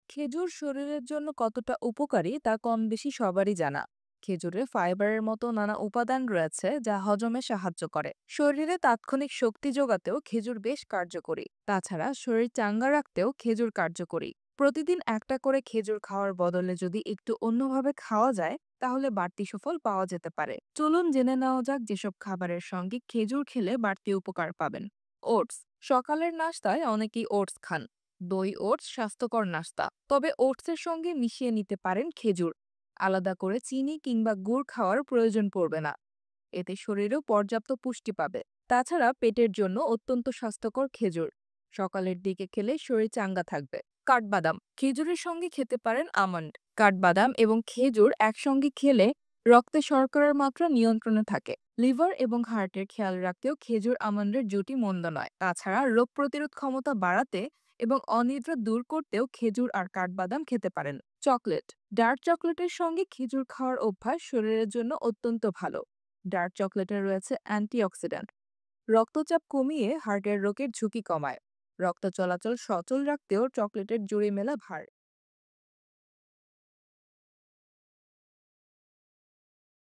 খেজুর শরীরের জন্য কতটা উপকারী তা কম বেশি সবারই জানা। খেজুরে ফাইবারের মতো নানা উপাদান রয়েছে যা হজমে সাহায্য করে। শরীরে তাৎক্ষণিক শক্তি যোগাতেও খেজুর বেশ কার্যকরী। তাছাড়া শরীর চাঙ্গা রাখতেও খেজুর কার্যকরী। প্রতিদিন একটা করে খেজুর খাওয়ার বদলে যদি একটু অন্যভাবে খাওয়া যায় তাহলে বাড়তি সুফল পাওয়া যেতে পারে। চলুন জেনে নেওয়া যাক যেসব খাবারের সঙ্গে খেজুর খেলে বাড়তি উপকার পাবেন। ওটস। সকালের নাস্তায় অনেকেই ওটস খান। দই ওটস স্বাস্থ্যকর নাস্তা, তবে ওটসের সঙ্গে মিশিয়ে নিতে পারেন খেজুর। আলাদা করে চিনি কিংবা গুড় খাওয়ার প্রয়োজন পড়বে না। এতে শরীরেও পর্যাপ্ত পুষ্টি পাবে। তাছাড়া পেটের জন্য অত্যন্ত স্বাস্থ্যকর খেজুর। সকালের দিকে খেলে শরীর চাঙ্গা থাকবে। কাঠবাদাম। খেজুরের সঙ্গে খেতে পারেন আমন্ড। কাঠবাদাম এবং খেজুর একসঙ্গে খেলে রক্তে শর্করার মাত্রা নিয়ন্ত্রণে থাকে। লিভার এবং হার্টের খেয়াল রাখতেও খেজুর আমন্ডের জুটি মন্দ নয়। তাছাড়া রোগ প্রতিরোধ ক্ষমতা বাড়াতে এবং অনিদ্রা দূর করতেও খেজুর আর কাঠবাদাম খেতে পারেন। চকলেট। ডার্ক চকলেটের সঙ্গে খেজুর খাওয়ার অভ্যাস শরীরের জন্য অত্যন্ত ভালো। ডার্ক চকলেটে রয়েছে অ্যান্টিঅক্সিডেন্ট, রক্তচাপ কমিয়ে হার্টের রোগের ঝুঁকি কমায়। রক্ত চলাচল সচল রাখতেও চকলেটের জুড়ি মেলা ভার।